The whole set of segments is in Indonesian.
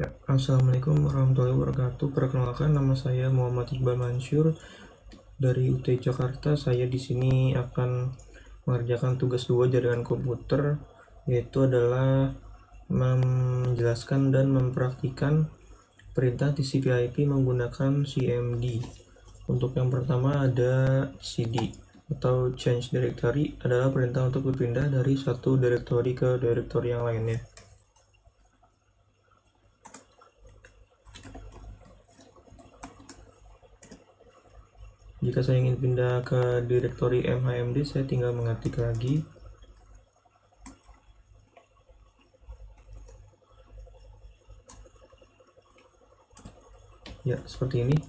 Ya, Assalamualaikum warahmatullahi wabarakatuh. Perkenalkan, nama saya Muhammad Iqbal Mansyur dari UT Jakarta. Saya di sini akan mengerjakan tugas 2 jaringan komputer, yaitu adalah menjelaskan dan mempraktikkan perintah TCP/IP menggunakan CMD. Untuk yang pertama ada CD atau change directory, adalah perintah untuk berpindah dari satu directory ke directory yang lainnya. Jika saya ingin pindah ke directory mhmd, saya tinggal mengetik lagi. Ya, seperti ini.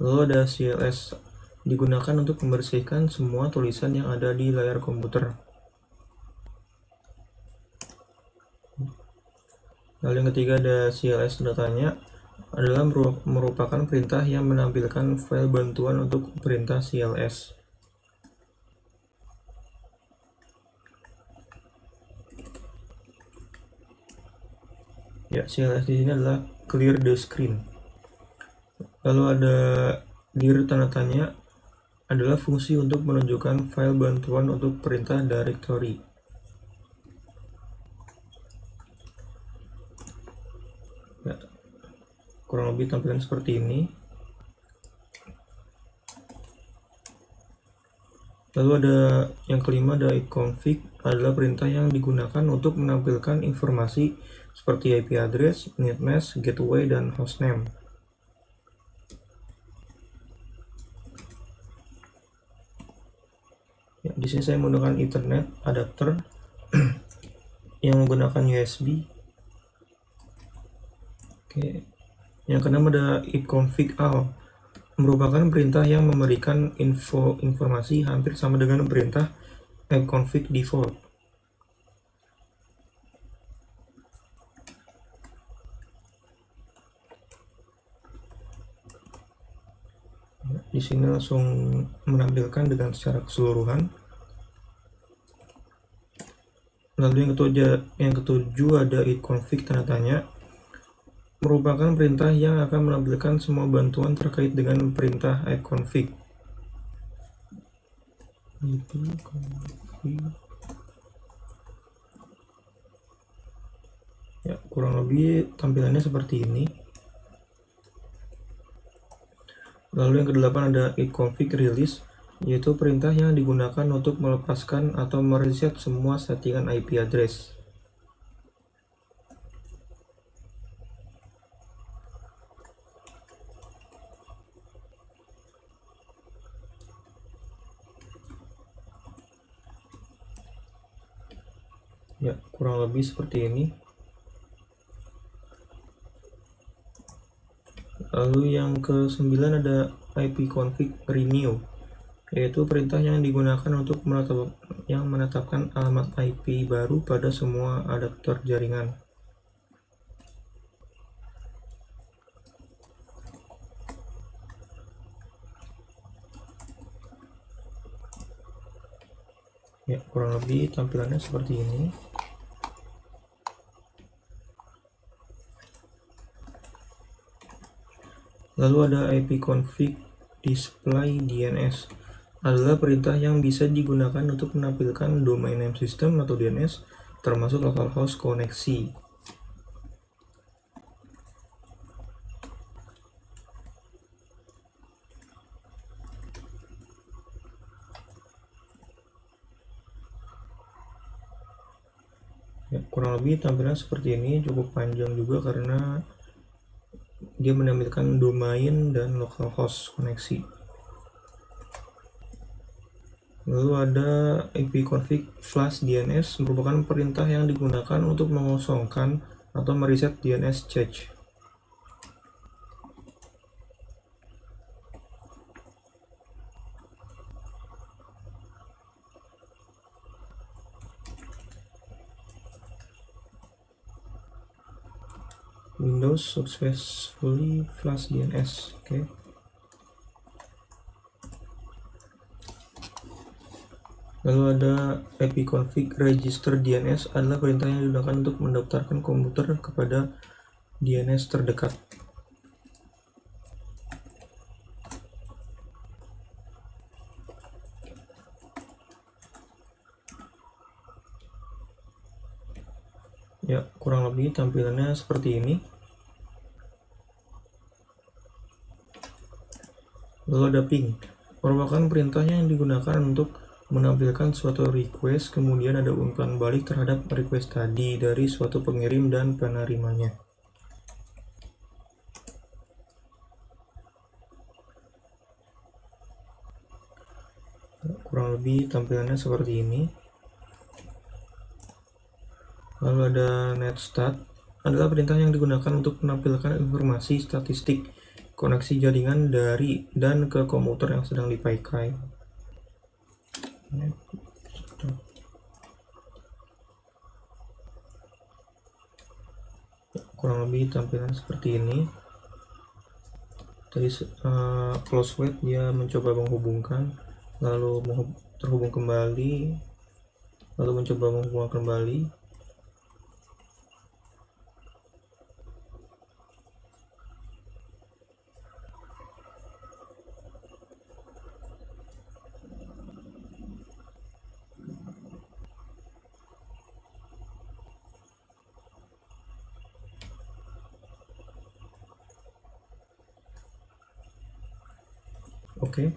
Lalu ada CLS, digunakan untuk membersihkan semua tulisan yang ada di layar komputer. Lalu yang ketiga ada CLS datanya, adalah merupakan perintah yang menampilkan file bantuan untuk perintah CLS. Ya, CLS di sini adalah clear the screen. Lalu ada dir tanda tanya, adalah fungsi untuk menunjukkan file bantuan untuk perintah directory. Ya, kurang lebih tampilan seperti ini. Lalu ada yang kelima, ada ipconfig, adalah perintah yang digunakan untuk menampilkan informasi seperti IP address, net mask, gateway, dan hostname. Ya, di sini saya menggunakan Ethernet adapter yang menggunakan USB. Oke. Yang keenam ada ipconfig all, merupakan perintah yang memberikan informasi hampir sama dengan perintah ipconfig default. Di sini langsung menampilkan dengan secara keseluruhan. Lalu yang ketujuh ada ipconfig tanda tanya, merupakan perintah yang akan menampilkan semua bantuan terkait dengan perintah ipconfig. Ya, kurang lebih tampilannya seperti ini. Lalu yang kedelapan ada ipconfig release, yaitu perintah yang digunakan untuk melepaskan atau mereset semua settingan IP address. Ya, kurang lebih seperti ini. Lalu yang ke-9 ada ipconfig renew, yaitu perintah yang digunakan untuk menetapkan alamat IP baru pada semua adaptor jaringan. Ya, kurang lebih tampilannya seperti ini. Lalu ada ipconfig display DNS, adalah perintah yang bisa digunakan untuk menampilkan domain name system atau DNS, termasuk localhost koneksi. Ya, kurang lebih tampilan seperti ini, cukup panjang juga karena dia menampilkan domain dan localhost koneksi. Lalu ada ipconfig flush DNS, merupakan perintah yang digunakan untuk mengosongkan atau mereset DNS cache. Windows successfully flush DNS. Oke. Lalu ada ipconfig register DNS, adalah perintah yang digunakan untuk mendaftarkan komputer kepada DNS terdekat. Ya, kurang lebih tampilannya seperti ini. Lalu ada ping, merupakan perintahnya yang digunakan untuk menampilkan suatu request, kemudian ada umpan balik terhadap request tadi dari suatu pengirim dan penerimanya. Kurang lebih tampilannya seperti ini. Lalu ada netstat, adalah perintah yang digunakan untuk menampilkan informasi statistik koneksi jaringan dari dan ke komputer yang sedang dipakai. Kurang lebih tampilan seperti ini. Tadi close wait dia mencoba menghubungkan, lalu terhubung kembali, lalu mencoba menghubungkan kembali. Oke.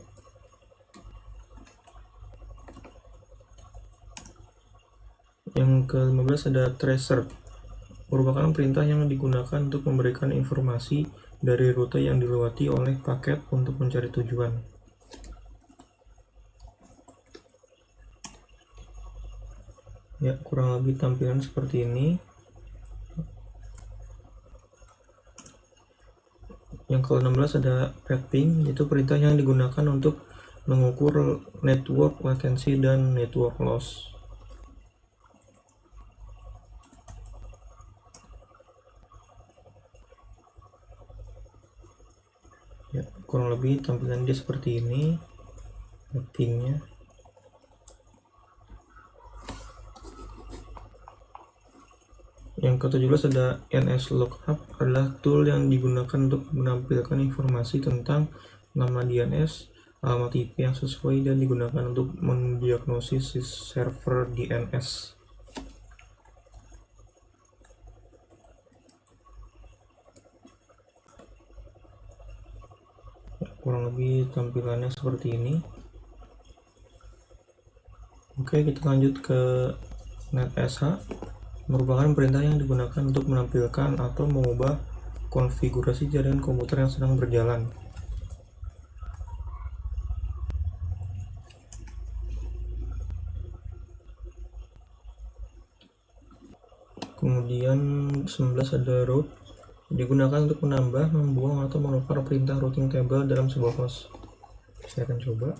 Yang ke-15 ada tracer, merupakan perintah yang digunakan untuk memberikan informasi dari rute yang dilewati oleh paket untuk mencari tujuan. Ya, kurang lebih tampilan seperti ini. Yang ke-16 ada ping, yaitu perintah yang digunakan untuk mengukur network latency dan network loss. Ya, kurang lebih tampilan dia seperti ini, pingnya. Yang ke-17 ada NSLookup, adalah tool yang digunakan untuk menampilkan informasi tentang nama DNS, alamat IP yang sesuai, dan digunakan untuk mendiagnosis server DNS. Kurang lebih tampilannya seperti ini. Oke, kita lanjut ke NetSH, merupakan perintah yang digunakan untuk menampilkan atau mengubah konfigurasi jaringan komputer yang sedang berjalan. Kemudian 19 ada route, digunakan untuk menambah, membuang, atau menukar perintah routing table dalam sebuah host. Saya akan coba.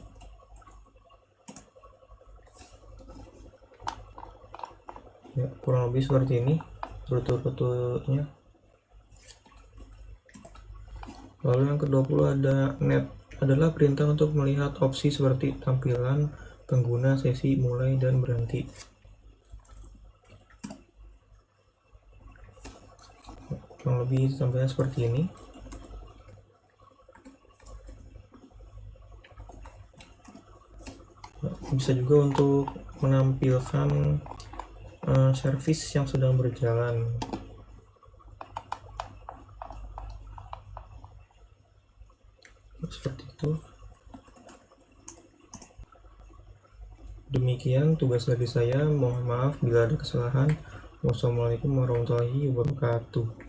Ya, kurang lebih seperti ini rute-rutenya. Lalu yang ke-20 ada net, adalah perintah untuk melihat opsi seperti tampilan pengguna, sesi mulai dan berhenti. Kurang lebih tampilannya seperti ini. Bisa juga untuk menampilkan service yang sedang berjalan. Seperti itu. Demikian tugas dari saya. Mohon maaf bila ada kesalahan. Wassalamualaikum warahmatullahi wabarakatuh.